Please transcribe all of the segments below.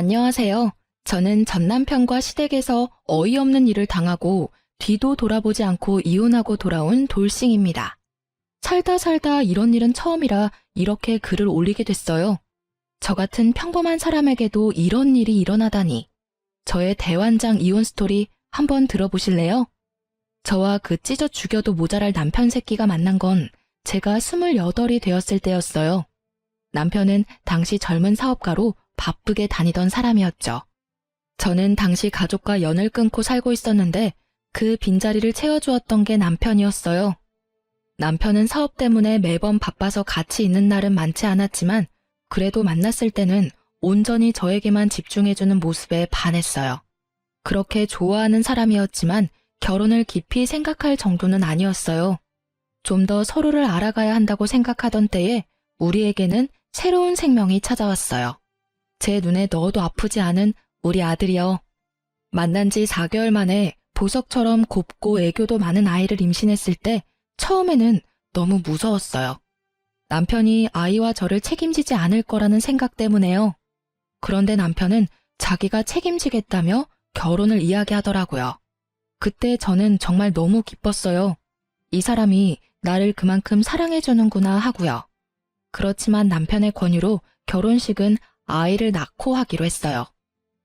안녕하세요. 저는 전 남편과 시댁에서 어이없는 일을 당하고 뒤도 돌아보지 않고 이혼하고 돌아온 돌싱입니다. 살다 살다 이런 일은 처음이라 이렇게 글을 올리게 됐어요. 저 같은 평범한 사람에게도 이런 일이 일어나다니. 저의 대환장 이혼 스토리 한번 들어보실래요? 저와 그 찢어 죽여도 모자랄 남편 새끼가 만난 건 제가 28이 되었을 때였어요. 남편은 당시 젊은 사업가로 바쁘게 다니던 사람이었죠. 저는 당시 가족과 연을 끊고 살고 있었는데 그 빈자리를 채워주었던 게 남편이었어요. 남편은 사업 때문에 매번 바빠서 같이 있는 날은 많지 않았지만 그래도 만났을 때는 온전히 저에게만 집중해주는 모습에 반했어요. 그렇게 좋아하는 사람이었지만 결혼을 깊이 생각할 정도는 아니었어요. 좀 더 서로를 알아가야 한다고 생각하던 때에 우리에게는 새로운 생명이 찾아왔어요. 제 눈에 넣어도 아프지 않은 우리 아들이요. 만난 지 4개월 만에 보석처럼 곱고 애교도 많은 아이를 임신했을 때 처음에는 너무 무서웠어요. 남편이 아이와 저를 책임지지 않을 거라는 생각 때문에요. 그런데 남편은 자기가 책임지겠다며 결혼을 이야기하더라고요. 그때 저는 정말 너무 기뻤어요. 이 사람이 나를 그만큼 사랑해주는구나 하고요. 그렇지만 남편의 권유로 결혼식은 아이를 낳고 하기로 했어요.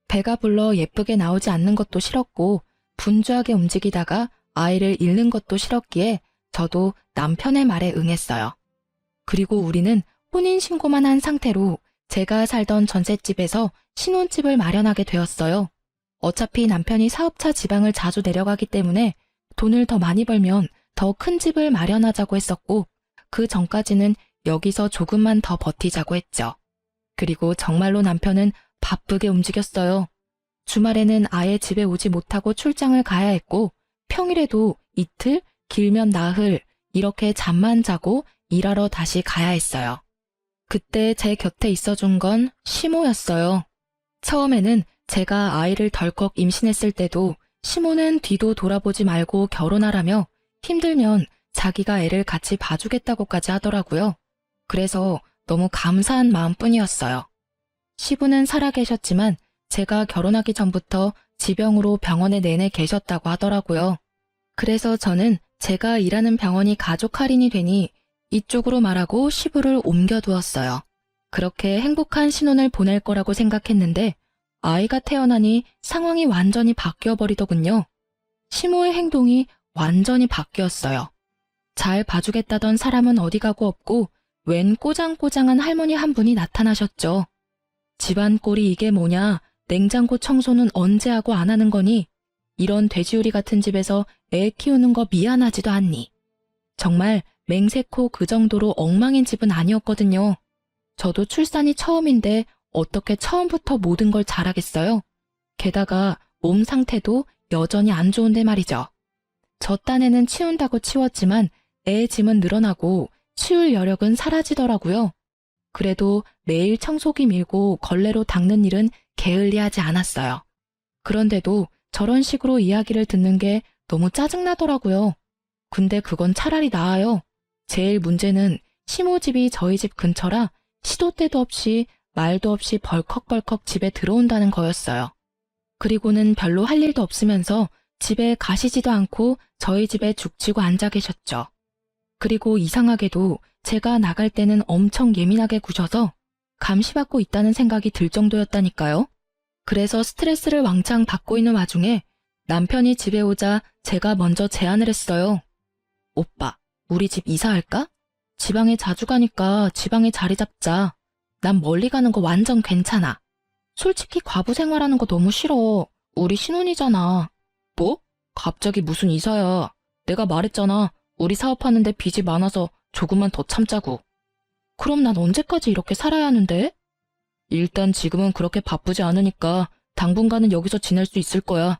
배가 불러 예쁘게 나오지 않는 것도 싫었고 분주하게 움직이다가 아이를 잃는 것도 싫었기에 저도 남편의 말에 응했어요. 그리고 우리는 혼인신고만 한 상태로 제가 살던 전셋집에서 신혼집을 마련하게 되었어요. 어차피 남편이 사업차 지방을 자주 내려가기 때문에 돈을 더 많이 벌면 더 큰 집을 마련하자고 했었고 그 전까지는 여기서 조금만 더 버티자고 했죠. 그리고 정말로 남편은 바쁘게 움직였어요. 주말에는 아예 집에 오지 못하고 출장을 가야 했고 평일에도 이틀, 길면 나흘 이렇게 잠만 자고 일하러 다시 가야 했어요. 그때 제 곁에 있어준 건 시모였어요. 처음에는 제가 아이를 덜컥 임신했을 때도 시모는 뒤도 돌아보지 말고 결혼하라며 힘들면 자기가 애를 같이 봐주겠다고까지 하더라고요. 그래서 너무 감사한 마음뿐이었어요. 시부는 살아계셨지만 제가 결혼하기 전부터 지병으로 병원에 내내 계셨다고 하더라고요. 그래서 저는 제가 일하는 병원이 가족 할인이 되니 이쪽으로 말하고 시부를 옮겨두었어요. 그렇게 행복한 신혼을 보낼 거라고 생각했는데 아이가 태어나니 상황이 완전히 바뀌어버리더군요. 시모의 행동이 완전히 바뀌었어요. 잘 봐주겠다던 사람은 어디 가고 없고 웬 꼬장꼬장한 할머니 한 분이 나타나셨죠. 집안 꼴이 이게 뭐냐, 냉장고 청소는 언제 하고 안 하는 거니, 이런 돼지우리 같은 집에서 애 키우는 거 미안하지도 않니. 정말 맹세코 그 정도로 엉망인 집은 아니었거든요. 저도 출산이 처음인데 어떻게 처음부터 모든 걸 잘하겠어요? 게다가 몸 상태도 여전히 안 좋은데 말이죠. 저 딴에는 치운다고 치웠지만 애 짐은 늘어나고 치울 여력은 사라지더라고요. 그래도 매일 청소기 밀고 걸레로 닦는 일은 게을리하지 않았어요. 그런데도 저런 식으로 이야기를 듣는 게 너무 짜증나더라고요. 근데 그건 차라리 나아요. 제일 문제는 시모 집이 저희 집 근처라 시도 때도 없이 말도 없이 벌컥벌컥 집에 들어온다는 거였어요. 그리고는 별로 할 일도 없으면서 집에 가시지도 않고 저희 집에 죽치고 앉아 계셨죠. 그리고 이상하게도 제가 나갈 때는 엄청 예민하게 구셔서 감시받고 있다는 생각이 들 정도였다니까요. 그래서 스트레스를 왕창 받고 있는 와중에 남편이 집에 오자 제가 먼저 제안을 했어요. 오빠, 우리 집 이사할까? 지방에 자주 가니까 지방에 자리 잡자. 난 멀리 가는 거 완전 괜찮아. 솔직히 과부 생활하는 거 너무 싫어. 우리 신혼이잖아. 뭐? 갑자기 무슨 이사야. 내가 말했잖아. 우리 사업하는데 빚이 많아서 조금만 더 참자고. 그럼 난 언제까지 이렇게 살아야 하는데? 일단 지금은 그렇게 바쁘지 않으니까 당분간은 여기서 지낼 수 있을 거야.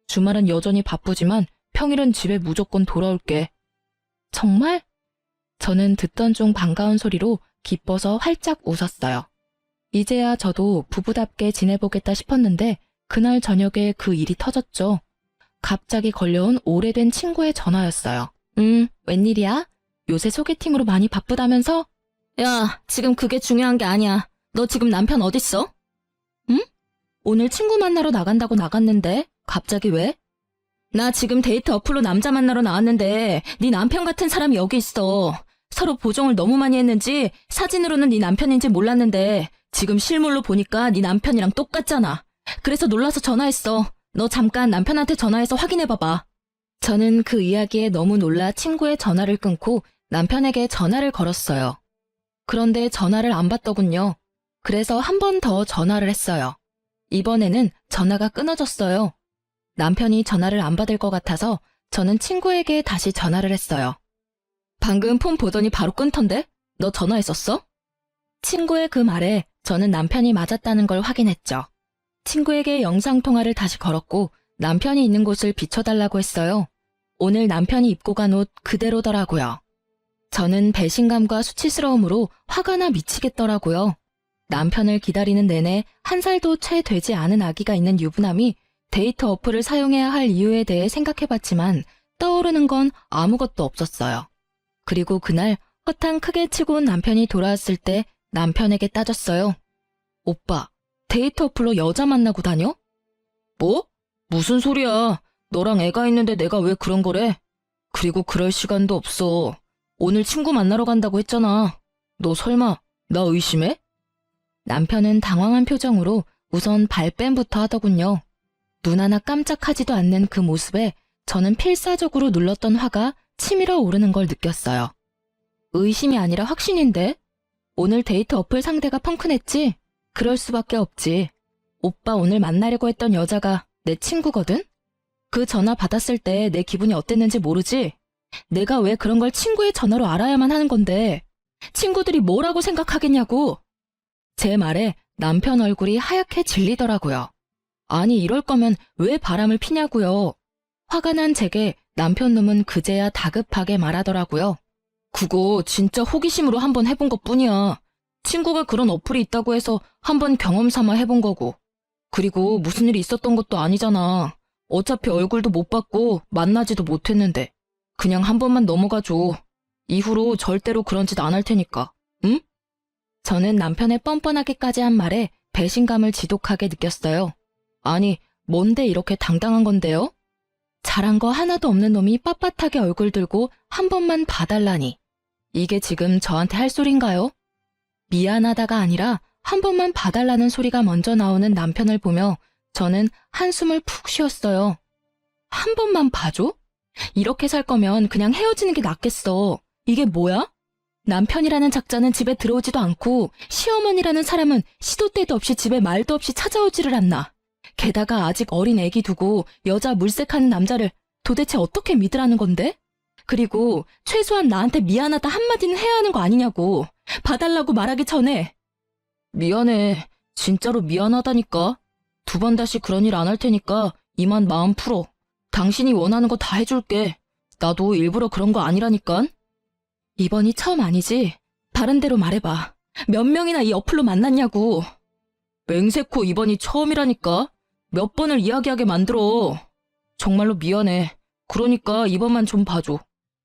주말은 여전히 바쁘지만 평일은 집에 무조건 돌아올게. 정말? 저는 듣던 중 반가운 소리로 기뻐서 활짝 웃었어요. 이제야 저도 부부답게 지내보겠다 싶었는데 그날 저녁에 그 일이 터졌죠. 갑자기 걸려온 오래된 친구의 전화였어요. 웬일이야? 요새 소개팅으로 많이 바쁘다면서? 야, 지금 그게 중요한 게 아니야. 너 지금 남편 어딨어? 응? 오늘 친구 만나러 나간다고 나갔는데 갑자기 왜? 나 지금 데이트 어플로 남자 만나러 나왔는데 네 남편 같은 사람이 여기 있어. 서로 보정을 너무 많이 했는지 사진으로는 네 남편인지 몰랐는데 지금 실물로 보니까 네 남편이랑 똑같잖아. 그래서 놀라서 전화했어. 너 잠깐 남편한테 전화해서 확인해봐봐. 저는 그 이야기에 너무 놀라 친구의 전화를 끊고 남편에게 전화를 걸었어요. 그런데 전화를 안 받더군요. 그래서 한 번 더 전화를 했어요. 이번에는 전화가 끊어졌어요. 남편이 전화를 안 받을 것 같아서 저는 친구에게 다시 전화를 했어요. 방금 폰 보더니 바로 끊던데? 너 전화했었어? 친구의 그 말에 저는 남편이 맞았다는 걸 확인했죠. 친구에게 영상통화를 다시 걸었고 남편이 있는 곳을 비춰달라고 했어요. 오늘 남편이 입고 간 옷 그대로더라고요. 저는 배신감과 수치스러움으로 화가 나 미치겠더라고요. 남편을 기다리는 내내 한 살도 채 되지 않은 아기가 있는 유부남이 데이트 어플을 사용해야 할 이유에 대해 생각해봤지만 떠오르는 건 아무것도 없었어요. 그리고 그날 허탕 크게 치고 온 남편이 돌아왔을 때 남편에게 따졌어요. 오빠, 데이트 어플로 여자 만나고 다녀? 뭐? 무슨 소리야. 너랑 애가 있는데 내가 왜 그런 거래? 그리고 그럴 시간도 없어. 오늘 친구 만나러 간다고 했잖아. 너 설마 나 의심해? 남편은 당황한 표정으로 우선 발뺌부터 하더군요. 눈 하나 깜짝하지도 않는 그 모습에 저는 필사적으로 눌렀던 화가 치밀어 오르는 걸 느꼈어요. 의심이 아니라 확신인데? 오늘 데이트 어플 상대가 펑크냈지? 그럴 수밖에 없지. 오빠 오늘 만나려고 했던 여자가 내 친구거든? 그 전화 받았을 때 내 기분이 어땠는지 모르지? 내가 왜 그런 걸 친구의 전화로 알아야만 하는 건데 친구들이 뭐라고 생각하겠냐고. 제 말에 남편 얼굴이 하얗게 질리더라고요. 아니 이럴 거면 왜 바람을 피냐고요. 화가 난 제게 남편 놈은 그제야 다급하게 말하더라고요. 그거 진짜 호기심으로 한번 해본 것뿐이야. 친구가 그런 어플이 있다고 해서 한번 경험 삼아 해본 거고. 그리고 무슨 일이 있었던 것도 아니잖아. 어차피 얼굴도 못 봤고 만나지도 못했는데. 그냥 한 번만 넘어가줘. 이후로 절대로 그런 짓 안 할 테니까. 응? 저는 남편의 뻔뻔하게까지 한 말에 배신감을 지독하게 느꼈어요. 아니, 뭔데 이렇게 당당한 건데요? 잘한 거 하나도 없는 놈이 빳빳하게 얼굴 들고 한 번만 봐달라니. 이게 지금 저한테 할 소린가요? 미안하다가 아니라 한 번만 봐달라는 소리가 먼저 나오는 남편을 보며 저는 한숨을 푹 쉬었어요. 한 번만 봐줘? 이렇게 살 거면 그냥 헤어지는 게 낫겠어. 이게 뭐야? 남편이라는 작자는 집에 들어오지도 않고 시어머니라는 사람은 시도 때도 없이 집에 말도 없이 찾아오지를 않나. 게다가 아직 어린 애기 두고 여자 물색하는 남자를 도대체 어떻게 믿으라는 건데? 그리고 최소한 나한테 미안하다 한마디는 해야 하는 거 아니냐고. 봐달라고 말하기 전에. 미안해. 진짜로 미안하다니까. 두 번 다시 그런 일 안 할 테니까 이만 마음 풀어. 당신이 원하는 거 다 해줄게. 나도 일부러 그런 거 아니라니깐. 이번이 처음 아니지? 다른 데로 말해봐. 몇 명이나 이 어플로 만났냐고. 맹세코 이번이 처음이라니까. 몇 번을 이야기하게 만들어. 정말로 미안해. 그러니까 이번만 좀 봐줘.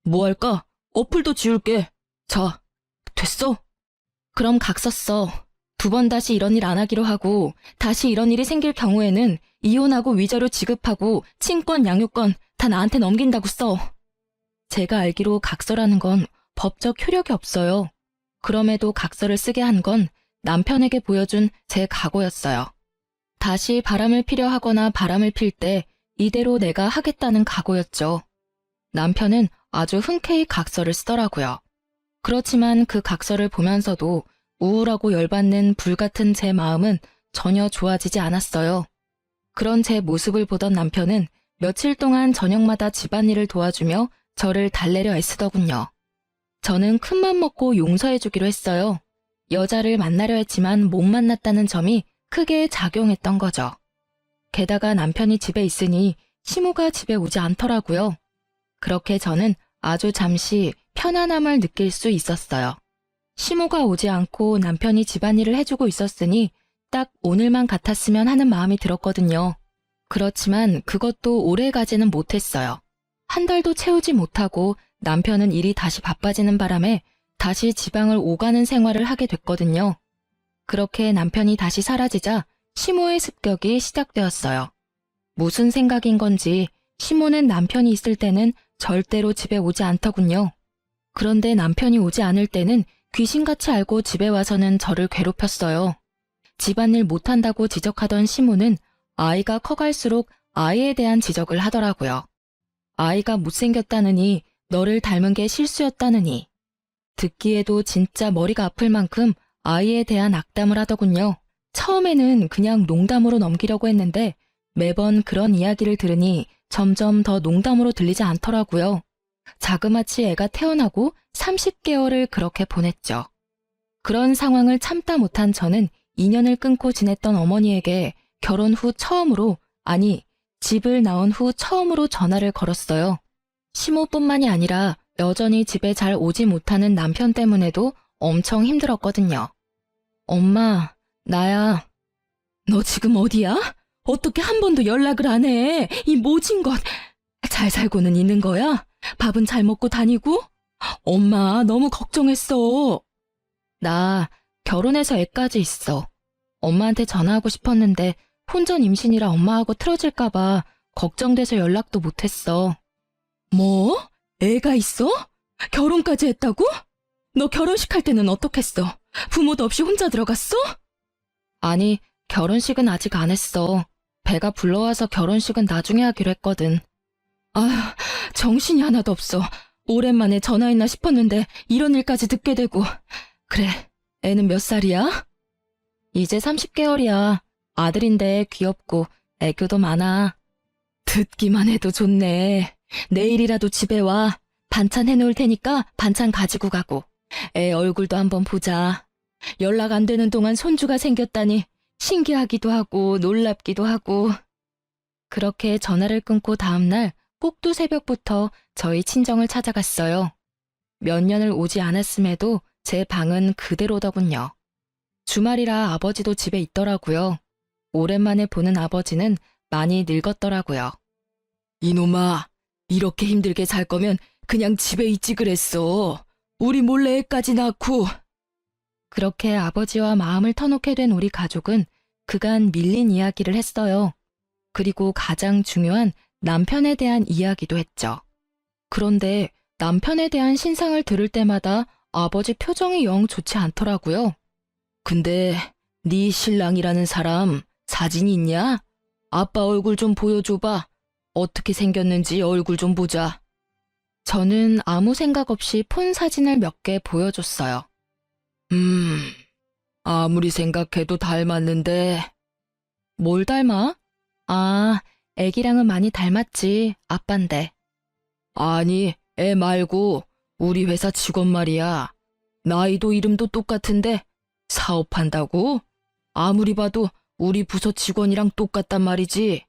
뭐 할까? 어플도 지울게. 자, 됐어? 그럼 각 썼어. 두 번 다시 이런 일 안 하기로 하고 다시 이런 일이 생길 경우에는 이혼하고 위자료 지급하고 친권, 양육권 다 나한테 넘긴다고 써. 제가 알기로 각서라는 건 법적 효력이 없어요. 그럼에도 각서를 쓰게 한 건 남편에게 보여준 제 각오였어요. 다시 바람을 피려 하거나 바람을 필 때 이대로 내가 하겠다는 각오였죠. 남편은 아주 흔쾌히 각서를 쓰더라고요. 그렇지만 그 각서를 보면서도 우울하고 열받는 불같은 제 마음은 전혀 좋아지지 않았어요. 그런 제 모습을 보던 남편은 며칠 동안 저녁마다 집안일을 도와주며 저를 달래려 애쓰더군요. 저는 큰맘 먹고 용서해주기로 했어요. 여자를 만나려 했지만 못 만났다는 점이 크게 작용했던 거죠. 게다가 남편이 집에 있으니 시모가 집에 오지 않더라고요. 그렇게 저는 아주 잠시 편안함을 느낄 수 있었어요. 시모가 오지 않고 남편이 집안일을 해주고 있었으니 딱 오늘만 같았으면 하는 마음이 들었거든요. 그렇지만 그것도 오래 가지는 못했어요. 한 달도 채우지 못하고 남편은 일이 다시 바빠지는 바람에 다시 지방을 오가는 생활을 하게 됐거든요. 그렇게 남편이 다시 사라지자 시모의 습격이 시작되었어요. 무슨 생각인 건지 시모는 남편이 있을 때는 절대로 집에 오지 않더군요. 그런데 남편이 오지 않을 때는 귀신같이 알고 집에 와서는 저를 괴롭혔어요. 집안일 못한다고 지적하던 시모는 아이가 커갈수록 아이에 대한 지적을 하더라고요. 아이가 못생겼다느니, 너를 닮은 게 실수였다느니. 듣기에도 진짜 머리가 아플 만큼 아이에 대한 악담을 하더군요. 처음에는 그냥 농담으로 넘기려고 했는데 매번 그런 이야기를 들으니 점점 더 농담으로 들리지 않더라고요. 자그마치 애가 태어나고 30개월을 그렇게 보냈죠. 그런 상황을 참다 못한 저는 인연을 끊고 지냈던 어머니에게 결혼 후 처음으로, 아니, 집을 나온 후 처음으로 전화를 걸었어요. 시모뿐만이 아니라 여전히 집에 잘 오지 못하는 남편 때문에도 엄청 힘들었거든요. 엄마, 나야. 너 지금 어디야? 어떻게 한 번도 연락을 안 해? 이 모진 것. 잘 살고는 있는 거야? 밥은 잘 먹고 다니고? 엄마, 너무 걱정했어. 나 결혼해서 애까지 있어. 엄마한테 전화하고 싶었는데 혼전 임신이라 엄마하고 틀어질까봐 걱정돼서 연락도 못했어. 뭐? 애가 있어? 결혼까지 했다고? 너 결혼식 할 때는 어떻겠어? 부모도 없이 혼자 들어갔어? 아니, 결혼식은 아직 안 했어. 배가 불러와서 결혼식은 나중에 하기로 했거든. 아휴, 정신이 하나도 없어. 오랜만에 전화했나 싶었는데 이런 일까지 듣게 되고. 그래, 애는 몇 살이야? 이제 30개월이야. 아들인데 귀엽고 애교도 많아. 듣기만 해도 좋네. 내일이라도 집에 와. 반찬 해놓을 테니까 반찬 가지고 가고. 애 얼굴도 한번 보자. 연락 안 되는 동안 손주가 생겼다니 신기하기도 하고 놀랍기도 하고. 그렇게 전화를 끊고 다음날 꼭두 새벽부터 저희 친정을 찾아갔어요. 몇 년을 오지 않았음에도 제 방은 그대로더군요. 주말이라 아버지도 집에 있더라고요. 오랜만에 보는 아버지는 많이 늙었더라고요. 이놈아, 이렇게 힘들게 살 거면 그냥 집에 있지 그랬어. 우리 몰래 애까지 낳고. 그렇게 아버지와 마음을 터놓게 된 우리 가족은 그간 밀린 이야기를 했어요. 그리고 가장 중요한 남편에 대한 이야기도 했죠. 그런데 남편에 대한 신상을 들을 때마다 아버지 표정이 영 좋지 않더라고요. 근데 네 신랑이라는 사람 사진이 있냐? 아빠 얼굴 좀 보여줘봐. 어떻게 생겼는지 얼굴 좀 보자. 저는 아무 생각 없이 폰 사진을 몇 개 보여줬어요. 아무리 생각해도 닮았는데. 뭘 닮아? 아, 애기랑은 많이 닮았지. 아빤데. 아니, 애 말고 우리 회사 직원 말이야. 나이도 이름도 똑같은데 사업한다고? 아무리 봐도 우리 부서 직원이랑 똑같단 말이지.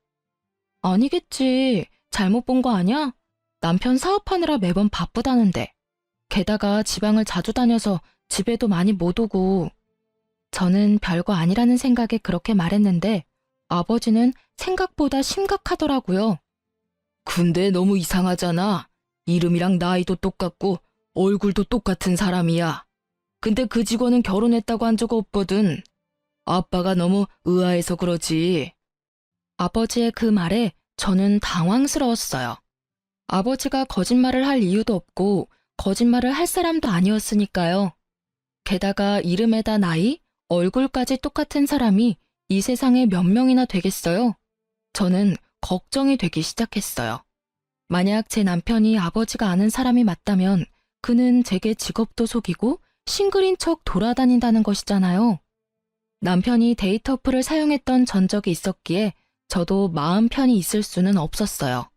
아니겠지. 잘못 본 거 아니야? 남편 사업하느라 매번 바쁘다는데. 게다가 지방을 자주 다녀서 집에도 많이 못 오고. 저는 별거 아니라는 생각에 그렇게 말했는데 아버지는 생각보다 심각하더라고요. 근데 너무 이상하잖아. 이름이랑 나이도 똑같고 얼굴도 똑같은 사람이야. 근데 그 직원은 결혼했다고 한 적 없거든. 아빠가 너무 의아해서 그러지. 아버지의 그 말에 저는 당황스러웠어요. 아버지가 거짓말을 할 이유도 없고 거짓말을 할 사람도 아니었으니까요. 게다가 이름에다 나이, 얼굴까지 똑같은 사람이 이 세상에 몇 명이나 되겠어요? 저는 걱정이 되기 시작했어요. 만약 제 남편이 아버지가 아는 사람이 맞다면 그는 제게 직업도 속이고 싱글인 척 돌아다닌다는 것이잖아요. 남편이 데이트 어플을 사용했던 전적이 있었기에 저도 마음 편히 있을 수는 없었어요.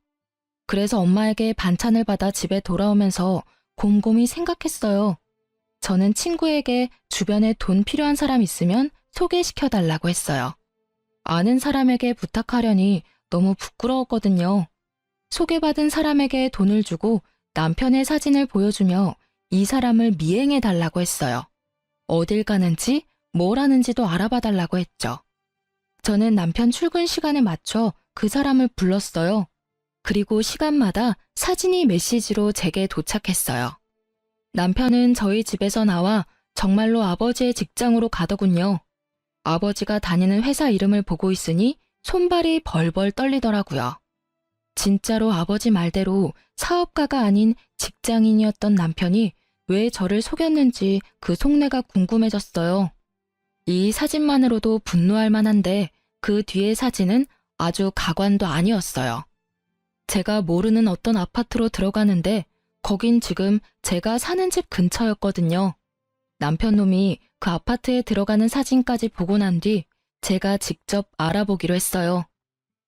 그래서 엄마에게 반찬을 받아 집에 돌아오면서 곰곰이 생각했어요. 저는 친구에게 주변에 돈 필요한 사람 있으면 소개시켜달라고 했어요. 아는 사람에게 부탁하려니 너무 부끄러웠거든요. 소개받은 사람에게 돈을 주고 남편의 사진을 보여주며 이 사람을 미행해달라고 했어요. 어딜 가는지 뭘 하는지도 알아봐달라고 했죠. 저는 남편 출근 시간에 맞춰 그 사람을 불렀어요. 그리고 시간마다 사진이 메시지로 제게 도착했어요. 남편은 저희 집에서 나와 정말로 아버지의 직장으로 가더군요. 아버지가 다니는 회사 이름을 보고 있으니 손발이 벌벌 떨리더라고요. 진짜로 아버지 말대로 사업가가 아닌 직장인이었던 남편이 왜 저를 속였는지 그 속내가 궁금해졌어요. 이 사진만으로도 분노할 만한데 그 뒤의 사진은 아주 가관도 아니었어요. 제가 모르는 어떤 아파트로 들어가는데 거긴 지금 제가 사는 집 근처였거든요. 남편 놈이 그 아파트에 들어가는 사진까지 보고 난 뒤 제가 직접 알아보기로 했어요.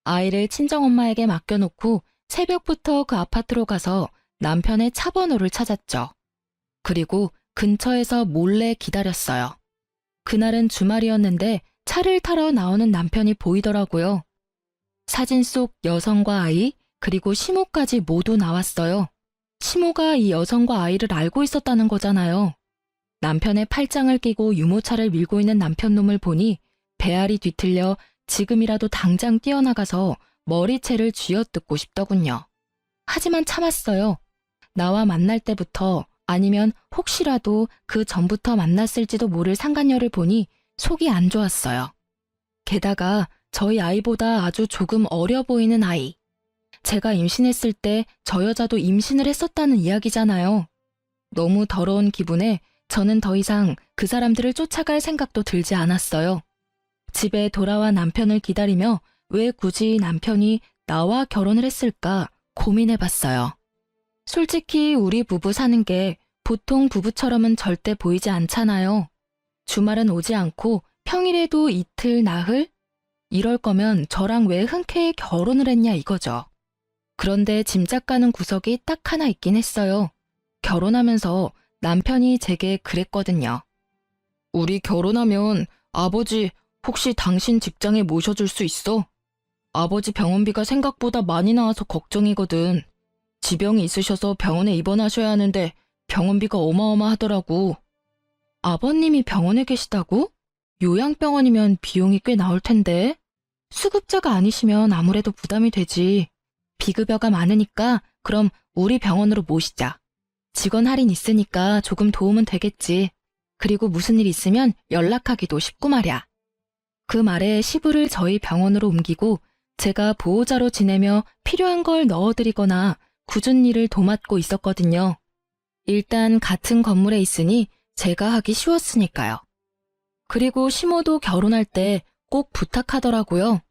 아이를 친정엄마에게 맡겨놓고 새벽부터 그 아파트로 가서 남편의 차 번호를 찾았죠. 그리고 근처에서 몰래 기다렸어요. 그날은 주말이었는데 차를 타러 나오는 남편이 보이더라고요. 사진 속 여성과 아이, 그리고 시모까지 모두 나왔어요. 시모가 이 여성과 아이를 알고 있었다는 거잖아요. 남편의 팔짱을 끼고 유모차를 밀고 있는 남편놈을 보니 배알이 뒤틀려 지금이라도 당장 뛰어나가서 머리채를 쥐어뜯고 싶더군요. 하지만 참았어요. 나와 만날 때부터 아니면 혹시라도 그 전부터 만났을지도 모를 상간녀를 보니 속이 안 좋았어요. 게다가 저희 아이보다 아주 조금 어려 보이는 아이. 제가 임신했을 때 저 여자도 임신을 했었다는 이야기잖아요. 너무 더러운 기분에 저는 더 이상 그 사람들을 쫓아갈 생각도 들지 않았어요. 집에 돌아와 남편을 기다리며 왜 굳이 남편이 나와 결혼을 했을까 고민해봤어요. 솔직히 우리 부부 사는 게 보통 부부처럼은 절대 보이지 않잖아요. 주말은 오지 않고 평일에도 이틀 나흘? 이럴 거면 저랑 왜 흔쾌히 결혼을 했냐 이거죠. 그런데 짐작 가는 구석이 딱 하나 있긴 했어요. 결혼하면서 남편이 제게 그랬거든요. 우리 결혼하면 아버지 혹시 당신 직장에 모셔줄 수 있어? 아버지 병원비가 생각보다 많이 나와서 걱정이거든. 지병이 있으셔서 병원에 입원하셔야 하는데 병원비가 어마어마하더라고. 아버님이 병원에 계시다고? 요양병원이면 비용이 꽤 나올 텐데. 수급자가 아니시면 아무래도 부담이 되지. 비급여가 많으니까 그럼 우리 병원으로 모시자. 직원 할인 있으니까 조금 도움은 되겠지. 그리고 무슨 일 있으면 연락하기도 쉽고 말이야. 그 말에 시부를 저희 병원으로 옮기고 제가 보호자로 지내며 필요한 걸 넣어드리거나 굳은 일을 도맡고 있었거든요. 일단 같은 건물에 있으니 제가 하기 쉬웠으니까요. 그리고 시모도 결혼할 때 꼭 부탁하더라고요.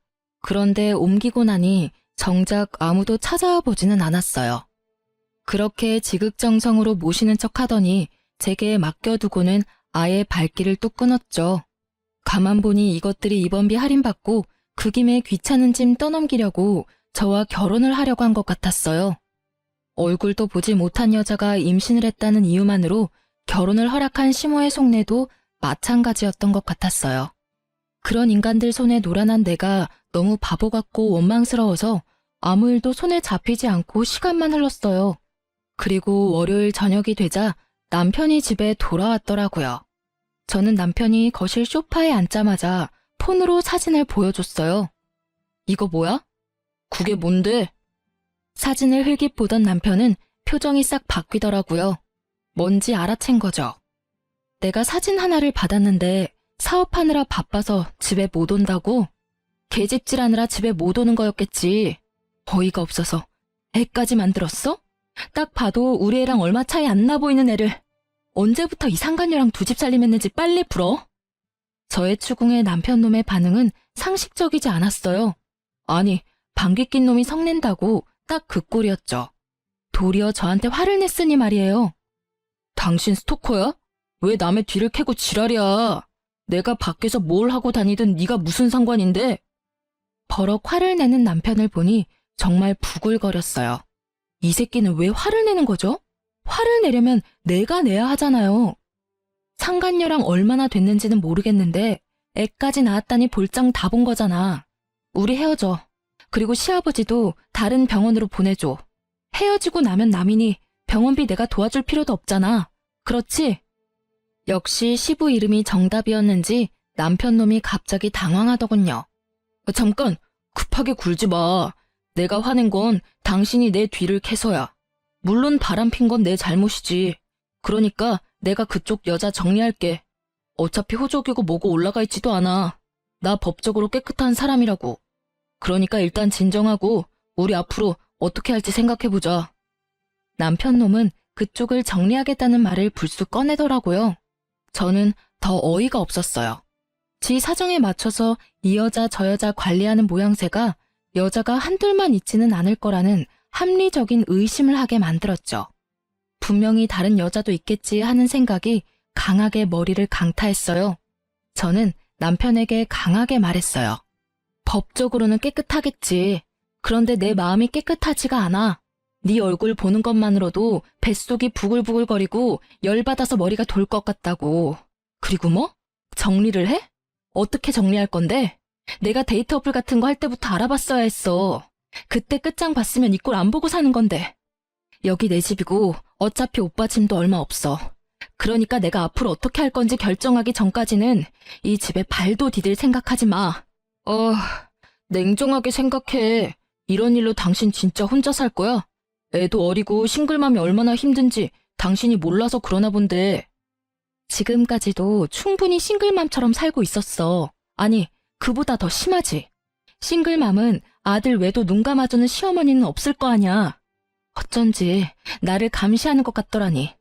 그런데 옮기고 나니 정작 아무도 찾아와 보지는 않았어요. 그렇게 지극정성으로 모시는 척 하더니 제게 맡겨두고는 아예 발길을 뚝 끊었죠. 가만 보니 이것들이 입원비 할인받고 그 김에 귀찮은 짐 떠넘기려고 저와 결혼을 하려고 한 것 같았어요. 얼굴도 보지 못한 여자가 임신을 했다는 이유만으로 결혼을 허락한 시모의 속내도 마찬가지였던 것 같았어요. 그런 인간들 손에 노란한 내가 너무 바보 같고 원망스러워서 아무 일도 손에 잡히지 않고 시간만 흘렀어요. 그리고 월요일 저녁이 되자 남편이 집에 돌아왔더라고요. 저는 남편이 거실 소파에 앉자마자 폰으로 사진을 보여줬어요. 이거 뭐야? 그게 뭔데? 사진을 흘깃 보던 남편은 표정이 싹 바뀌더라고요. 뭔지 알아챈 거죠. 내가 사진 하나를 받았는데 사업하느라 바빠서 집에 못 온다고? 개집질하느라 집에 못 오는 거였겠지. 어이가 없어서 애까지 만들었어? 딱 봐도 우리 애랑 얼마 차이 안 나 보이는 애를 언제부터 이 상간녀랑 두 집 살림했는지 빨리 풀어. 저의 추궁에 남편놈의 반응은 상식적이지 않았어요. 아니, 방귀 낀 놈이 성낸다고 딱 그 꼴이었죠. 도리어 저한테 화를 냈으니 말이에요. 당신 스토커야? 왜 남의 뒤를 캐고 지랄이야? 내가 밖에서 뭘 하고 다니든 네가 무슨 상관인데? 버럭 화를 내는 남편을 보니 정말 부글거렸어요. 이 새끼는 왜 화를 내는 거죠? 화를 내려면 내가 내야 하잖아요. 상간녀랑 얼마나 됐는지는 모르겠는데 애까지 낳았다니 볼장 다 본 거잖아. 우리 헤어져. 그리고 시아버지도 다른 병원으로 보내줘. 헤어지고 나면 남이니 병원비 내가 도와줄 필요도 없잖아. 그렇지? 역시 시부 이름이 정답이었는지 남편놈이 갑자기 당황하더군요. 잠깐, 급하게 굴지 마. 내가 화낸 건 당신이 내 뒤를 캐서야. 물론 바람핀 건 내 잘못이지. 그러니까 내가 그쪽 여자 정리할게. 어차피 호적이고 뭐고 올라가 있지도 않아. 나 법적으로 깨끗한 사람이라고. 그러니까 일단 진정하고 우리 앞으로 어떻게 할지 생각해보자. 남편 놈은 그쪽을 정리하겠다는 말을 불쑥 꺼내더라고요. 저는 더 어이가 없었어요. 지 사정에 맞춰서 이 여자 저 여자 관리하는 모양새가 여자가 한둘만 있지는 않을 거라는 합리적인 의심을 하게 만들었죠. 분명히 다른 여자도 있겠지 하는 생각이 강하게 머리를 강타했어요. 저는 남편에게 강하게 말했어요. 법적으로는 깨끗하겠지. 그런데 내 마음이 깨끗하지가 않아. 네 얼굴 보는 것만으로도 뱃속이 부글부글거리고 열받아서 머리가 돌 것 같다고. 그리고 뭐? 정리를 해? 어떻게 정리할 건데? 내가 데이트 어플 같은 거 할 때부터 알아봤어야 했어. 그때 끝장 봤으면 이 꼴 안 보고 사는 건데. 여기 내 집이고 어차피 오빠 짐도 얼마 없어. 그러니까 내가 앞으로 어떻게 할 건지 결정하기 전까지는 이 집에 발도 디딜 생각하지 마. 냉정하게 생각해. 이런 일로 당신 진짜 혼자 살 거야? 애도 어리고 싱글맘이 얼마나 힘든지 당신이 몰라서 그러나 본데. 지금까지도 충분히 싱글맘처럼 살고 있었어. 아니, 그보다 더 심하지. 싱글맘은 아들 외도 눈 감아주는 시어머니는 없을 거 아냐. 어쩐지 나를 감시하는 것 같더라니.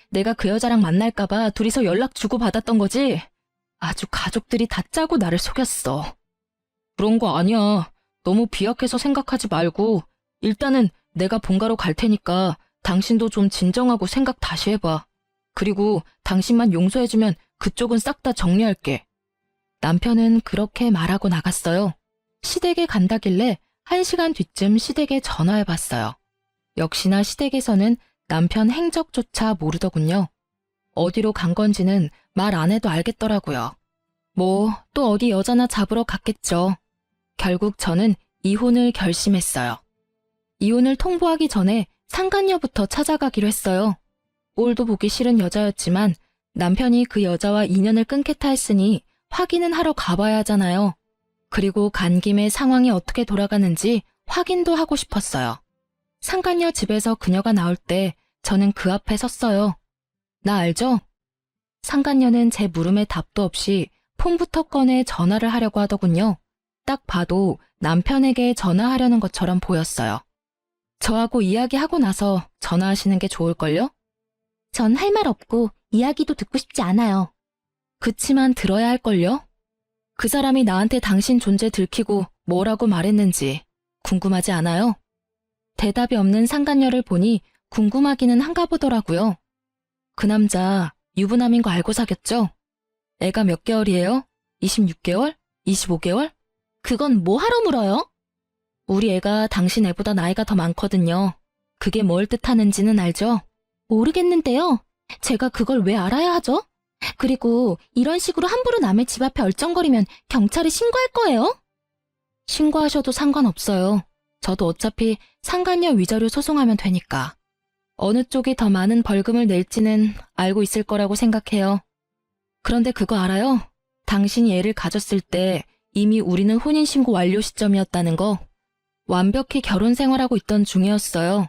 내가 그 여자랑 만날까봐 둘이서 연락 주고받았던 거지. 아주 가족들이 다 짜고 나를 속였어. 그런 거 아니야. 너무 비약해서 생각하지 말고 일단은 내가 본가로 갈 테니까 당신도 좀 진정하고 생각 다시 해봐. 그리고 당신만 용서해주면 그쪽은 싹 다 정리할게. 남편은 그렇게 말하고 나갔어요. 시댁에 간다길래 1시간 뒤쯤 시댁에 전화해봤어요. 역시나 시댁에서는 남편 행적조차 모르더군요. 어디로 간 건지는 말 안 해도 알겠더라고요. 뭐 또 어디 여자나 잡으러 갔겠죠. 결국 저는 이혼을 결심했어요. 이혼을 통보하기 전에 상간녀부터 찾아가기로 했어요. 꼴도 보기 싫은 여자였지만 남편이 그 여자와 인연을 끊겠다 했으니 확인은 하러 가봐야 하잖아요. 그리고 간 김에 상황이 어떻게 돌아가는지 확인도 하고 싶었어요. 상간녀 집에서 그녀가 나올 때 저는 그 앞에 섰어요. 나 알죠? 상간녀는 제 물음에 답도 없이 폰부터 꺼내 전화를 하려고 하더군요. 딱 봐도 남편에게 전화하려는 것처럼 보였어요. 저하고 이야기하고 나서 전화하시는 게 좋을걸요? 전 할 말 없고 이야기도 듣고 싶지 않아요. 그치만 들어야 할걸요? 그 사람이 나한테 당신 존재 들키고 뭐라고 말했는지 궁금하지 않아요? 대답이 없는 상간녀를 보니 궁금하기는 한가 보더라고요. 그 남자 유부남인 거 알고 사귀었죠? 애가 몇 개월이에요? 26개월? 25개월? 그건 뭐 하러 물어요? 우리 애가 당신 애보다 나이가 더 많거든요. 그게 뭘 뜻하는지는 알죠? 모르겠는데요. 제가 그걸 왜 알아야 하죠? 그리고 이런 식으로 함부로 남의 집 앞에 얼쩡거리면 경찰에 신고할 거예요? 신고하셔도 상관없어요. 저도 어차피 상간녀 위자료 소송하면 되니까. 어느 쪽이 더 많은 벌금을 낼지는 알고 있을 거라고 생각해요. 그런데 그거 알아요? 당신이 애를 가졌을 때 이미 우리는 혼인신고 완료 시점이었다는 거. 완벽히 결혼 생활하고 있던 중이었어요.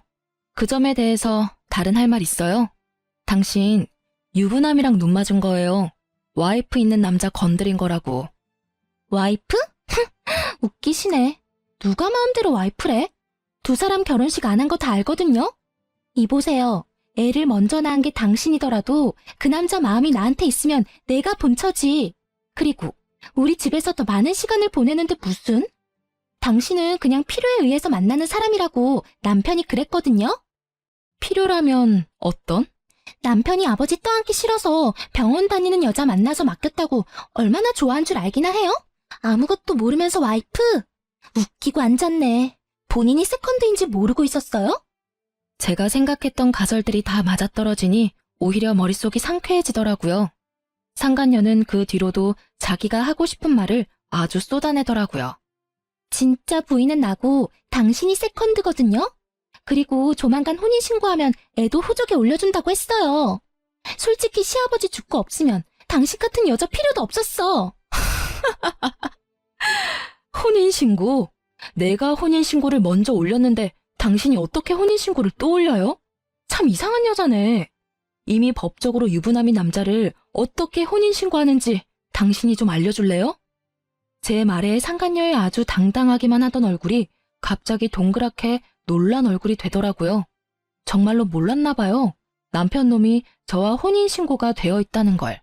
그 점에 대해서 다른 할 말 있어요? 당신 유부남이랑 눈 맞은 거예요. 와이프 있는 남자 건드린 거라고. 와이프? 웃기시네. 누가 마음대로 와이프래? 두 사람 결혼식 안 한 거 다 알거든요? 이보세요. 애를 먼저 낳은 게 당신이더라도 그 남자 마음이 나한테 있으면 내가 본처지. 그리고 우리 집에서 더 많은 시간을 보내는데 무슨? 당신은 그냥 필요에 의해서 만나는 사람이라고 남편이 그랬거든요? 필요라면 어떤? 남편이 아버지 떠안기 싫어서 병원 다니는 여자 만나서 맡겼다고 얼마나 좋아한 줄 알기나 해요? 아무것도 모르면서 와이프? 웃기고 앉았네. 본인이 세컨드인지 모르고 있었어요? 제가 생각했던 가설들이 다 맞아떨어지니 오히려 머릿속이 상쾌해지더라고요. 상간녀는 그 뒤로도 자기가 하고 싶은 말을 아주 쏟아내더라고요. 진짜 부인은 나고 당신이 세컨드거든요? 그리고 조만간 혼인신고하면 애도 호적에 올려준다고 했어요. 솔직히 시아버지 죽고 없으면 당신 같은 여자 필요도 없었어. 혼인신고? 내가 혼인신고를 먼저 올렸는데 당신이 어떻게 혼인신고를 또 올려요? 참 이상한 여자네. 이미 법적으로 유부남인 남자를 어떻게 혼인신고하는지 당신이 좀 알려줄래요? 제 말에 상간녀의 아주 당당하기만 하던 얼굴이 갑자기 동그랗게 놀란 얼굴이 되더라고요. 정말로 몰랐나 봐요. 남편 놈이 저와 혼인신고가 되어 있다는 걸.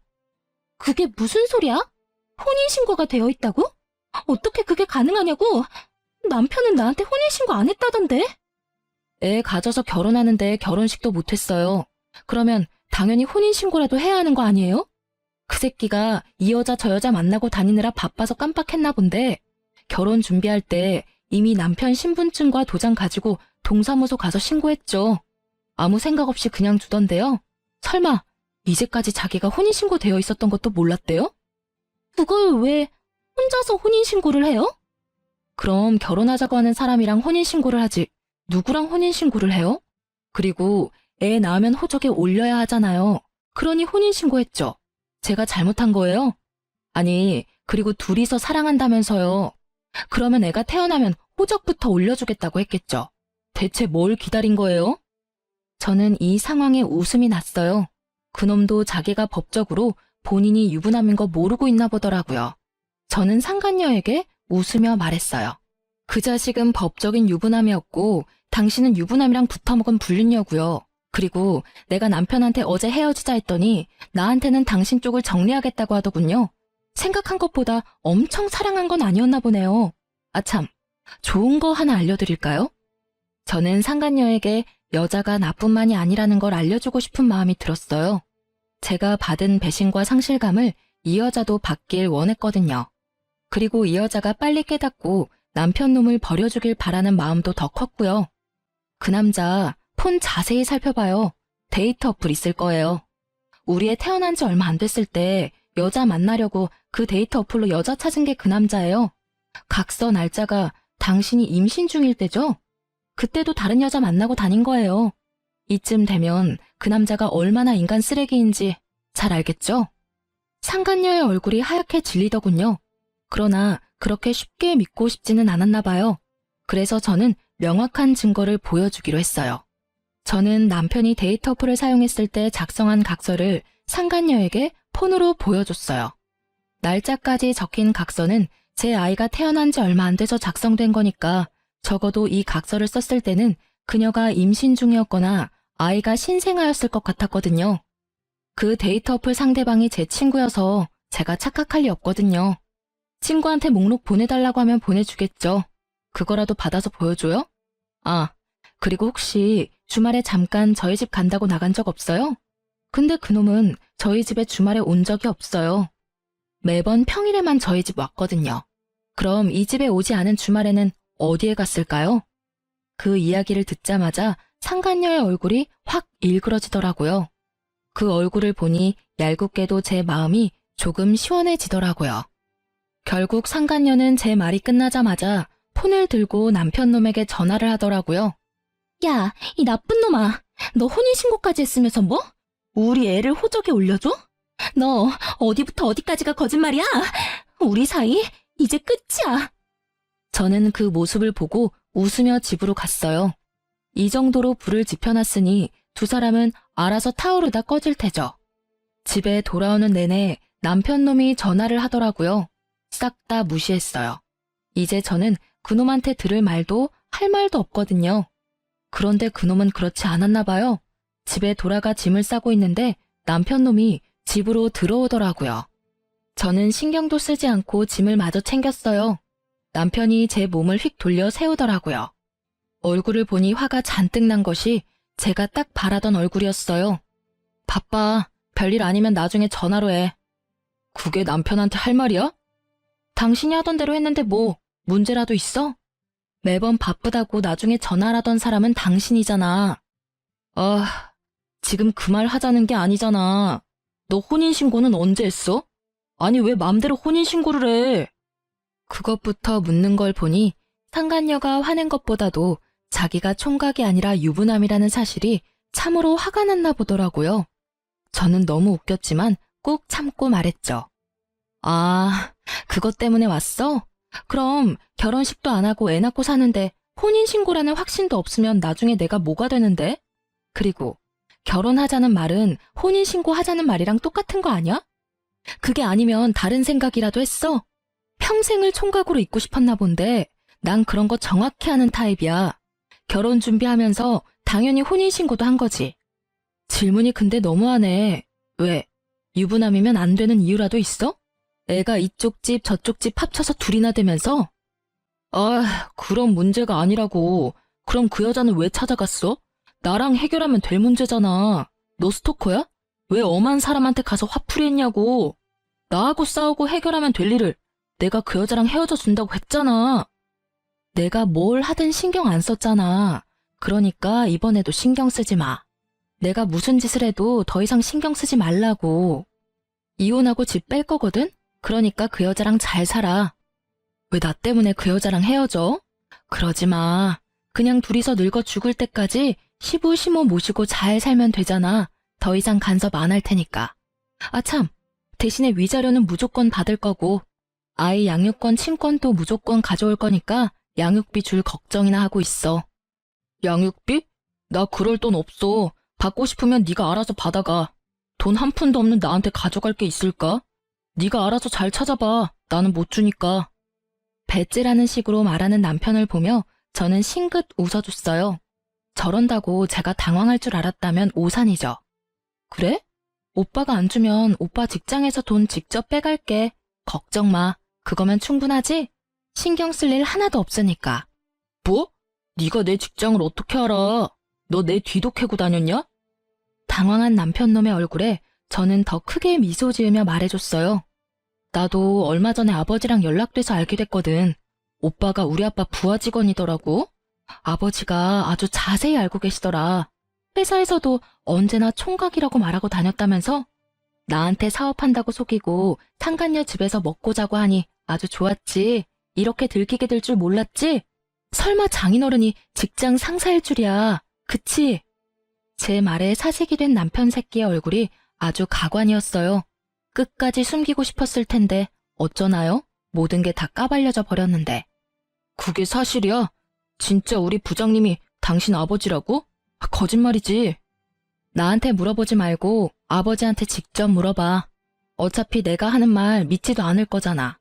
그게 무슨 소리야? 혼인신고가 되어 있다고? 어떻게 그게 가능하냐고? 남편은 나한테 혼인신고 안 했다던데? 애 가져서 결혼하는데 결혼식도 못했어요. 그러면 당연히 혼인신고라도 해야 하는 거 아니에요? 그 새끼가 이 여자 저 여자 만나고 다니느라 바빠서 깜빡했나 본데 결혼 준비할 때 이미 남편 신분증과 도장 가지고 동사무소 가서 신고했죠. 아무 생각 없이 그냥 두던데요. 설마 이제까지 자기가 혼인신고 되어 있었던 것도 몰랐대요? 그걸 왜 혼자서 혼인신고를 해요? 그럼 결혼하자고 하는 사람이랑 혼인신고를 하지 누구랑 혼인신고를 해요? 그리고 애 낳으면 호적에 올려야 하잖아요. 그러니 혼인신고했죠. 제가 잘못한 거예요? 아니, 그리고 둘이서 사랑한다면서요. 그러면 애가 태어나면 호적부터 올려주겠다고 했겠죠. 대체 뭘 기다린 거예요? 저는 이 상황에 웃음이 났어요. 그놈도 자기가 법적으로 본인이 유부남인 거 모르고 있나 보더라고요. 저는 상간녀에게 웃으며 말했어요. 그 자식은 법적인 유부남이었고 당신은 유부남이랑 붙어먹은 불륜녀고요. 그리고 내가 남편한테 어제 헤어지자 했더니 나한테는 당신 쪽을 정리하겠다고 하더군요. 생각한 것보다 엄청 사랑한 건 아니었나 보네요. 아참, 좋은 거 하나 알려드릴까요? 저는 상간녀에게 여자가 나뿐만이 아니라는 걸 알려주고 싶은 마음이 들었어요. 제가 받은 배신과 상실감을 이 여자도 받길 원했거든요. 그리고 이 여자가 빨리 깨닫고 남편 놈을 버려주길 바라는 마음도 더 컸고요. 그 남자 폰 자세히 살펴봐요. 데이트 어플 있을 거예요. 우리 애 태어난 지 얼마 안 됐을 때 여자 만나려고 그 데이트 어플로 여자 찾은 게 그 남자예요. 각서 날짜가 당신이 임신 중일 때죠? 그때도 다른 여자 만나고 다닌 거예요. 이쯤 되면 그 남자가 얼마나 인간 쓰레기인지 잘 알겠죠? 상간녀의 얼굴이 하얗게 질리더군요. 그러나 그렇게 쉽게 믿고 싶지는 않았나 봐요. 그래서 저는 명확한 증거를 보여주기로 했어요. 저는 남편이 데이트 어플을 사용했을 때 작성한 각서를 상간녀에게 폰으로 보여줬어요. 날짜까지 적힌 각서는 제 아이가 태어난 지 얼마 안 돼서 작성된 거니까 적어도 이 각서를 썼을 때는 그녀가 임신 중이었거나 아이가 신생아였을 것 같았거든요. 그 데이트 어플 상대방이 제 친구여서 제가 착각할 리 없거든요. 친구한테 목록 보내달라고 하면 보내주겠죠. 그거라도 받아서 보여줘요? 아, 그리고 혹시 주말에 잠깐 저희 집 간다고 나간 적 없어요? 근데 그놈은 저희 집에 주말에 온 적이 없어요. 매번 평일에만 저희 집 왔거든요. 그럼 이 집에 오지 않은 주말에는 어디에 갔을까요? 그 이야기를 듣자마자 상간녀의 얼굴이 확 일그러지더라고요. 그 얼굴을 보니 얄궂게도 제 마음이 조금 시원해지더라고요. 결국 상간녀는 제 말이 끝나자마자 폰을 들고 남편 놈에게 전화를 하더라고요. 야, 이 나쁜 놈아. 너 혼인신고까지 했으면서 뭐? 우리 애를 호적에 올려줘? 너 어디부터 어디까지가 거짓말이야? 우리 사이 이제 끝이야. 저는 그 모습을 보고 웃으며 집으로 갔어요. 이 정도로 불을 지펴놨으니 두 사람은 알아서 타오르다 꺼질 테죠. 집에 돌아오는 내내 남편 놈이 전화를 하더라고요. 싹 다 무시했어요. 이제 저는 그놈한테 들을 말도 할 말도 없거든요. 그런데 그놈은 그렇지 않았나 봐요. 집에 돌아가 짐을 싸고 있는데 남편 놈이 집으로 들어오더라고요. 저는 신경도 쓰지 않고 짐을 마저 챙겼어요. 남편이 제 몸을 휙 돌려 세우더라고요. 얼굴을 보니 화가 잔뜩 난 것이 제가 딱 바라던 얼굴이었어요. 바빠. 별일 아니면 나중에 전화로 해. 그게 남편한테 할 말이야? 당신이 하던 대로 했는데 뭐 문제라도 있어? 매번 바쁘다고 나중에 전화하던 사람은 당신이잖아. 아, 지금 그 말 하자는 게 아니잖아. 너 혼인신고는 언제 했어? 아니 왜 맘대로 혼인신고를 해? 그것부터 묻는 걸 보니 상간녀가 화낸 것보다도 자기가 총각이 아니라 유부남이라는 사실이 참으로 화가 났나 보더라고요. 저는 너무 웃겼지만 꾹 참고 말했죠. 아, 그것 때문에 왔어? 그럼 결혼식도 안 하고 애 낳고 사는데 혼인신고라는 확신도 없으면 나중에 내가 뭐가 되는데? 그리고 결혼하자는 말은 혼인신고 하자는 말이랑 똑같은 거 아니야? 그게 아니면 다른 생각이라도 했어? 평생을 총각으로 있고 싶었나 본데 난 그런 거 정확히 하는 타입이야. 결혼 준비하면서 당연히 혼인신고도 한 거지. 질문이 근데 너무하네. 왜? 유부남이면 안 되는 이유라도 있어? 애가 이쪽 집 저쪽 집 합쳐서 둘이나 되면서? 아, 그런 문제가 아니라고. 그럼 그 여자는 왜 찾아갔어? 나랑 해결하면 될 문제잖아. 너 스토커야? 왜 엄한 사람한테 가서 화풀이 했냐고. 나하고 싸우고 해결하면 될 일을 내가 그 여자랑 헤어져 준다고 했잖아. 내가 뭘 하든 신경 안 썼잖아. 그러니까 이번에도 신경 쓰지 마. 내가 무슨 짓을 해도 더 이상 신경 쓰지 말라고. 이혼하고 집 뺄 거거든? 그러니까 그 여자랑 잘 살아. 왜 나 때문에 그 여자랑 헤어져? 그러지 마. 그냥 둘이서 늙어 죽을 때까지 시부 시모 모시고 잘 살면 되잖아. 더 이상 간섭 안 할 테니까. 아 참, 대신에 위자료는 무조건 받을 거고 아이 양육권 친권도 무조건 가져올 거니까 양육비 줄 걱정이나 하고 있어. 양육비? 나 그럴 돈 없어. 받고 싶으면 네가 알아서 받아가. 돈 한 푼도 없는 나한테 가져갈 게 있을까? 네가 알아서 잘 찾아봐. 나는 못 주니까. 배째라는 식으로 말하는 남편을 보며 저는 싱긋 웃어줬어요. 저런다고 제가 당황할 줄 알았다면 오산이죠. 그래? 오빠가 안 주면 오빠 직장에서 돈 직접 빼갈게. 걱정 마. 그거면 충분하지? 신경 쓸 일 하나도 없으니까. 뭐? 네가 내 직장을 어떻게 알아? 너 내 뒤도 캐고 다녔냐? 당황한 남편놈의 얼굴에 저는 더 크게 미소 지으며 말해줬어요. 나도 얼마 전에 아버지랑 연락돼서 알게 됐거든. 오빠가 우리 아빠 부하 직원이더라고. 아버지가 아주 자세히 알고 계시더라. 회사에서도 언제나 총각이라고 말하고 다녔다면서? 나한테 사업한다고 속이고 상간녀 집에서 먹고 자고 하니 아주 좋았지. 이렇게 들키게 될 줄 몰랐지? 설마 장인어른이 직장 상사일 줄이야. 그치? 제 말에 사색이 된 남편 새끼의 얼굴이 아주 가관이었어요. 끝까지 숨기고 싶었을 텐데 어쩌나요? 모든 게 다 까발려져 버렸는데. 그게 사실이야? 진짜 우리 부장님이 당신 아버지라고? 거짓말이지. 나한테 물어보지 말고 아버지한테 직접 물어봐. 어차피 내가 하는 말 믿지도 않을 거잖아.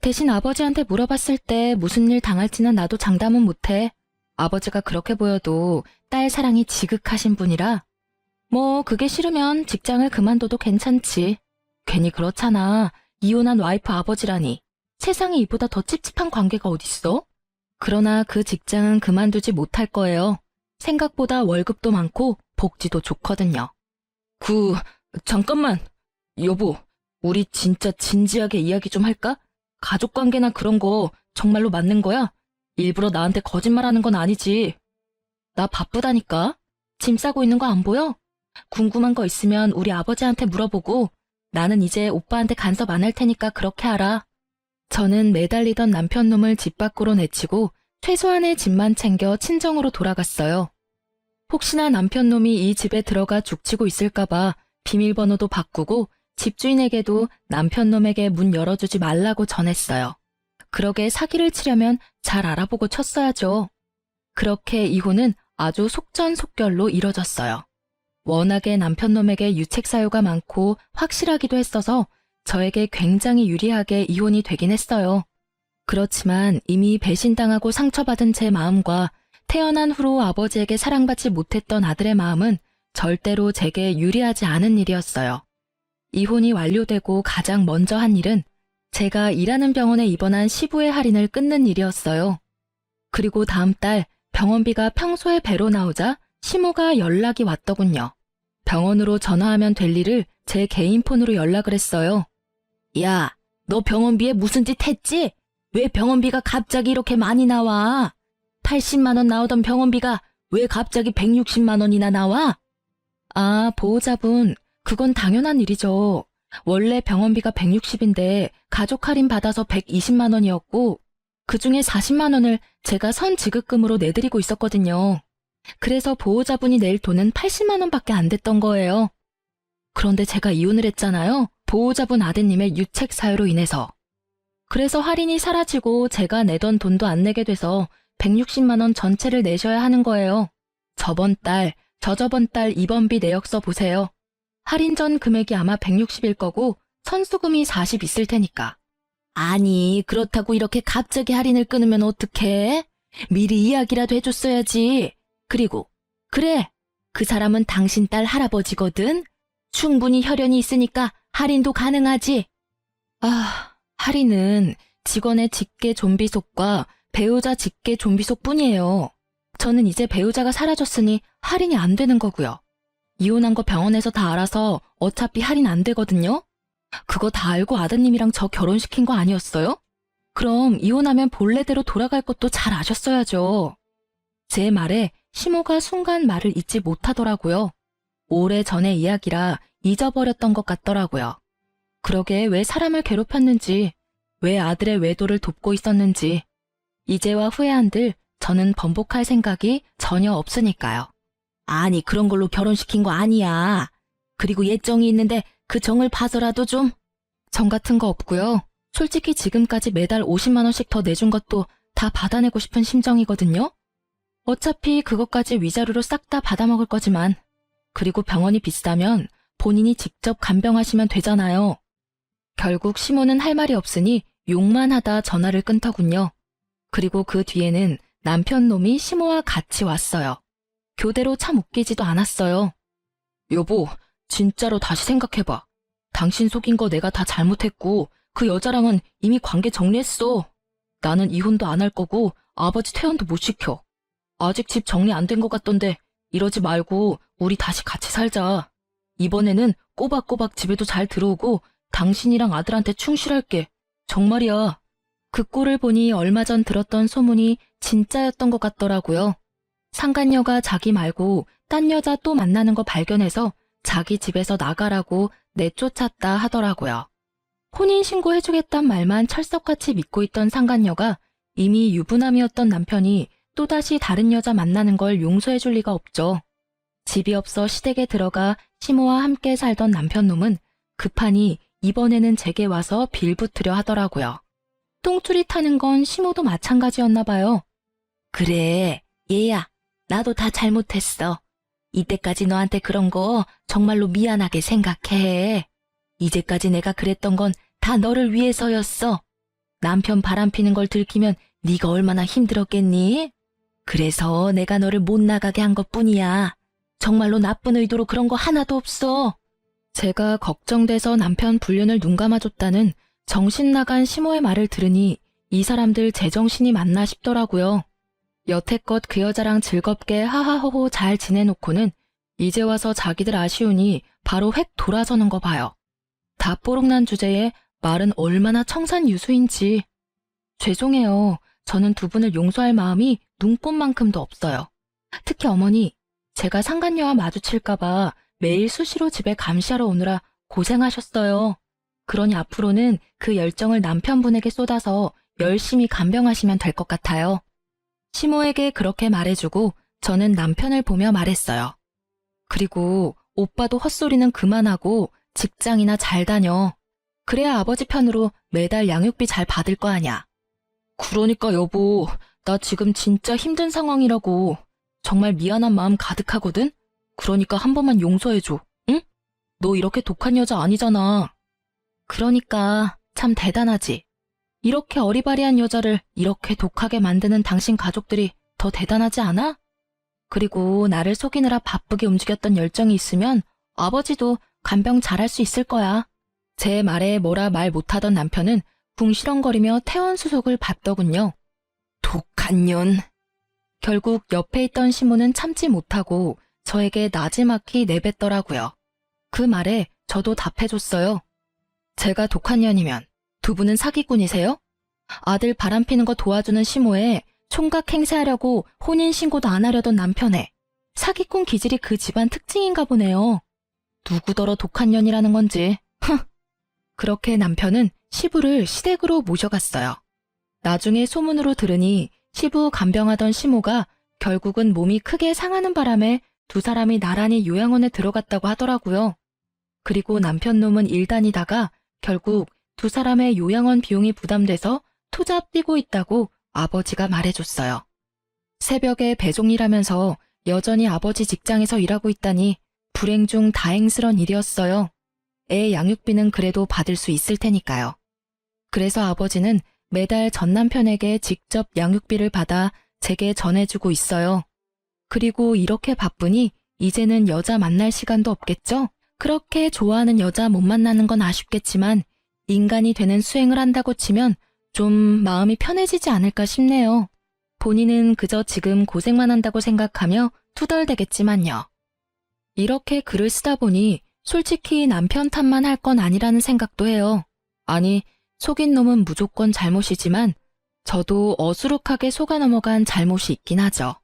대신 아버지한테 물어봤을 때 무슨 일 당할지는 나도 장담은 못해. 아버지가 그렇게 보여도 딸 사랑이 지극하신 분이라. 뭐 그게 싫으면 직장을 그만둬도 괜찮지. 괜히 그렇잖아. 이혼한 와이프 아버지라니. 세상에 이보다 더 찝찝한 관계가 어딨어? 그러나 그 직장은 그만두지 못할 거예요. 생각보다 월급도 많고 복지도 좋거든요. 잠깐만. 여보, 우리 진짜 진지하게 이야기 좀 할까? 가족관계나 그런 거 정말로 맞는 거야? 일부러 나한테 거짓말하는 건 아니지. 나 바쁘다니까. 짐 싸고 있는 거 안 보여? 궁금한 거 있으면 우리 아버지한테 물어보고 나는 이제 오빠한테 간섭 안 할 테니까 그렇게 하라. 저는 매달리던 남편놈을 집 밖으로 내치고 최소한의 짐만 챙겨 친정으로 돌아갔어요. 혹시나 남편놈이 이 집에 들어가 죽치고 있을까봐 비밀번호도 바꾸고 집주인에게도 남편놈에게 문 열어주지 말라고 전했어요. 그러게 사기를 치려면 잘 알아보고 쳤어야죠. 그렇게 이혼은 아주 속전속결로 이뤄졌어요. 워낙에 남편놈에게 유책 사유가 많고 확실하기도 했어서 저에게 굉장히 유리하게 이혼이 되긴 했어요. 그렇지만 이미 배신당하고 상처받은 제 마음과 태어난 후로 아버지에게 사랑받지 못했던 아들의 마음은 절대로 제게 유리하지 않은 일이었어요. 이혼이 완료되고 가장 먼저 한 일은 제가 일하는 병원에 입원한 시부의 할인을 끊는 일이었어요. 그리고 다음 달 병원비가 평소에 배로 나오자 시모가 연락이 왔더군요. 병원으로 전화하면 될 일을 제 개인 폰으로 연락을 했어요. 야, 너 병원비에 무슨 짓 했지? 왜 병원비가 갑자기 이렇게 많이 나와? 80만 원 나오던 병원비가 왜 갑자기 160만 원이나 나와? 아, 보호자분, 그건 당연한 일이죠. 원래 병원비가 160인데 가족 할인 받아서 120만 원이었고 그중에 40만 원을 제가 선지급금으로 내드리고 있었거든요. 그래서 보호자분이 낼 돈은 80만 원밖에 안 됐던 거예요. 그런데 제가 이혼을 했잖아요. 보호자분 아드님의 유책 사유로 인해서. 그래서 할인이 사라지고 제가 내던 돈도 안 내게 돼서 160만 원 전체를 내셔야 하는 거예요. 저번 달 저저번 달 입원비 내역서 보세요. 할인 전 금액이 아마 160일 거고 선수금이 40 있을 테니까. 아니, 그렇다고 이렇게 갑자기 할인을 끊으면 어떡해? 미리 이야기라도 해줬어야지. 그리고 그래, 그 사람은 당신 딸 할아버지거든. 충분히 혈연이 있으니까 할인도 가능하지. 아, 할인은 직원의 직계 좀비속과 배우자 직계 좀비속 뿐이에요. 저는 이제 배우자가 사라졌으니 할인이 안 되는 거고요. 이혼한 거 병원에서 다 알아서 어차피 할인 안 되거든요. 그거 다 알고 아드님이랑 저 결혼시킨 거 아니었어요? 그럼 이혼하면 본래대로 돌아갈 것도 잘 아셨어야죠. 제 말에 시모가 순간 말을 잊지 못하더라고요. 오래전의 이야기라 잊어버렸던 것 같더라고요. 그러게 왜 사람을 괴롭혔는지, 왜 아들의 외도를 돕고 있었는지, 이제와 후회한들 저는 번복할 생각이 전혀 없으니까요. 아니, 그런 걸로 결혼시킨 거 아니야. 그리고 예정이 있는데 그 정을 봐서라도 좀. 정 같은 거 없고요. 솔직히 지금까지 매달 50만 원씩 더 내준 것도 다 받아내고 싶은 심정이거든요. 어차피 그것까지 위자료로 싹 다 받아먹을 거지만, 그리고 병원이 비싸면 본인이 직접 간병하시면 되잖아요. 결국 시모는 할 말이 없으니 욕만 하다 전화를 끊더군요. 그리고 그 뒤에는 남편 놈이 시모와 같이 왔어요. 교대로 참 웃기지도 않았어요. 여보, 진짜로 다시 생각해봐. 당신 속인 거 내가 다 잘못했고 그 여자랑은 이미 관계 정리했어. 나는 이혼도 안 할 거고 아버지 퇴원도 못 시켜. 아직 집 정리 안 된 것 같던데 이러지 말고 우리 다시 같이 살자. 이번에는 꼬박꼬박 집에도 잘 들어오고 당신이랑 아들한테 충실할게. 정말이야. 그 꼴을 보니 얼마 전 들었던 소문이 진짜였던 것 같더라고요. 상간녀가 자기 말고 딴 여자 또 만나는 거 발견해서 자기 집에서 나가라고 내쫓았다 하더라고요. 혼인신고 해주겠단 말만 철석같이 믿고 있던 상간녀가 이미 유부남이었던 남편이 또다시 다른 여자 만나는 걸 용서해줄 리가 없죠. 집이 없어 시댁에 들어가 시모와 함께 살던 남편놈은 급하니 이번에는 제게 와서 빌붙으려 하더라고요. 똥줄이 타는 건 시모도 마찬가지였나 봐요. 그래, 얘야, 나도 다 잘못했어. 이때까지 너한테 그런 거 정말로 미안하게 생각해. 이제까지 내가 그랬던 건 다 너를 위해서였어. 남편 바람피는 걸 들키면 네가 얼마나 힘들었겠니? 그래서 내가 너를 못 나가게 한 것뿐이야. 정말로 나쁜 의도로 그런 거 하나도 없어. 제가 걱정돼서 남편 불륜을 눈감아줬다는 정신 나간 시모의 말을 들으니 이 사람들 제정신이 맞나 싶더라고요. 여태껏 그 여자랑 즐겁게 하하호호 잘 지내놓고는 이제 와서 자기들 아쉬우니 바로 획 돌아서는 거 봐요. 다 뽀록난 주제에 말은 얼마나 청산유수인지. 죄송해요. 저는 두 분을 용서할 마음이 눈꼽만큼도 없어요. 특히 어머니, 제가 상간녀와 마주칠까봐 매일 수시로 집에 감시하러 오느라 고생하셨어요. 그러니 앞으로는 그 열정을 남편분에게 쏟아서 열심히 간병하시면 될 것 같아요. 시모에게 그렇게 말해주고 저는 남편을 보며 말했어요. 그리고 오빠도 헛소리는 그만하고 직장이나 잘 다녀. 그래야 아버지 편으로 매달 양육비 잘 받을 거 아냐. 그러니까 여보, 나 지금 진짜 힘든 상황이라고. 정말 미안한 마음 가득하거든? 그러니까 한 번만 용서해줘, 응? 너 이렇게 독한 여자 아니잖아. 그러니까 참 대단하지. 이렇게 어리바리한 여자를 이렇게 독하게 만드는 당신 가족들이 더 대단하지 않아? 그리고 나를 속이느라 바쁘게 움직였던 열정이 있으면 아버지도 간병 잘할 수 있을 거야. 제 말에 뭐라 말 못하던 남편은 궁시렁거리며 퇴원 수속을 받더군요. 독한 년. 결국 옆에 있던 시모는 참지 못하고 저에게 나지막히 내뱉더라고요. 그 말에 저도 답해줬어요. 제가 독한 년이면 두 분은 사기꾼이세요? 아들 바람피는 거 도와주는 시모에 총각 행세하려고 혼인신고도 안 하려던 남편에 사기꾼 기질이 그 집안 특징인가 보네요. 누구더러 독한 년이라는 건지. 그렇게 남편은 시부를 시댁으로 모셔갔어요. 나중에 소문으로 들으니 시부 간병하던 시모가 결국은 몸이 크게 상하는 바람에 두 사람이 나란히 요양원에 들어갔다고 하더라고요. 그리고 남편 놈은 일 다니다가 결국 두 사람의 요양원 비용이 부담돼서 투잡 뛰고 있다고 아버지가 말해줬어요. 새벽에 배송일하면서 여전히 아버지 직장에서 일하고 있다니 불행 중 다행스런 일이었어요. 애 양육비는 그래도 받을 수 있을 테니까요. 그래서 아버지는 매달 전 남편에게 직접 양육비를 받아 제게 전해주고 있어요. 그리고 이렇게 바쁘니 이제는 여자 만날 시간도 없겠죠? 그렇게 좋아하는 여자 못 만나는 건 아쉽겠지만 인간이 되는 수행을 한다고 치면 좀 마음이 편해지지 않을까 싶네요. 본인은 그저 지금 고생만 한다고 생각하며 투덜대겠지만요. 이렇게 글을 쓰다 보니 솔직히 남편 탓만 할 건 아니라는 생각도 해요. 아니, 속인 놈은 무조건 잘못이지만 저도 어수룩하게 속아 넘어간 잘못이 있긴 하죠.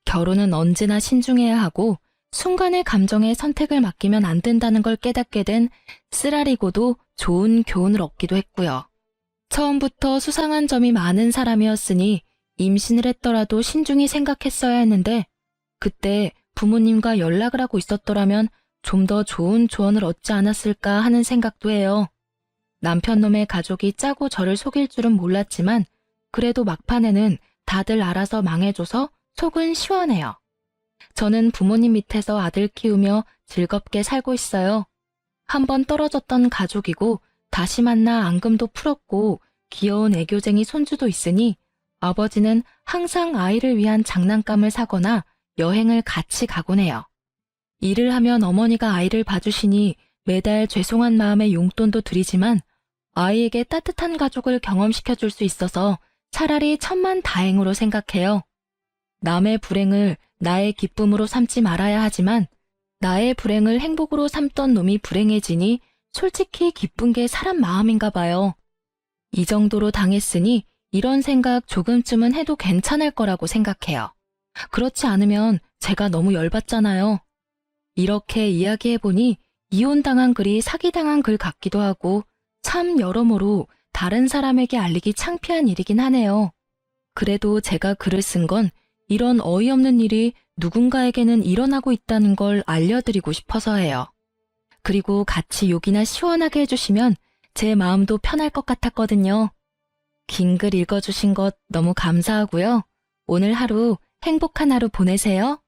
결혼은 언제나 신중해야 하고 순간의 감정에 선택을 맡기면 안 된다는 걸 깨닫게 된 쓰라리고도 좋은 교훈을 얻기도 했고요. 처음부터 수상한 점이 많은 사람이었으니 임신을 했더라도 신중히 생각했어야 했는데 그때 부모님과 연락을 하고 있었더라면 좀 더 좋은 조언을 얻지 않았을까 하는 생각도 해요. 남편 놈의 가족이 짜고 저를 속일 줄은 몰랐지만 그래도 막판에는 다들 알아서 망해줘서 속은 시원해요. 저는 부모님 밑에서 아들 키우며 즐겁게 살고 있어요. 한번 떨어졌던 가족이고 다시 만나 앙금도 풀었고 귀여운 애교쟁이 손주도 있으니 아버지는 항상 아이를 위한 장난감을 사거나 여행을 같이 가곤 해요. 일을 하면 어머니가 아이를 봐주시니 매달 죄송한 마음에 용돈도 드리지만 아이에게 따뜻한 가족을 경험시켜줄 수 있어서 차라리 천만다행으로 생각해요. 남의 불행을 나의 기쁨으로 삼지 말아야 하지만 나의 불행을 행복으로 삼던 놈이 불행해지니 솔직히 기쁜 게 사람 마음인가 봐요. 이 정도로 당했으니 이런 생각 조금쯤은 해도 괜찮을 거라고 생각해요. 그렇지 않으면 제가 너무 열받잖아요. 이렇게 이야기해보니 이혼당한 글이 사기당한 글 같기도 하고 참 여러모로 다른 사람에게 알리기 창피한 일이긴 하네요. 그래도 제가 글을 쓴 건 이런 어이없는 일이 누군가에게는 일어나고 있다는 걸 알려드리고 싶어서예요. 그리고 같이 욕이나 시원하게 해주시면 제 마음도 편할 것 같았거든요. 긴 글 읽어주신 것 너무 감사하고요. 오늘 하루 행복한 하루 보내세요.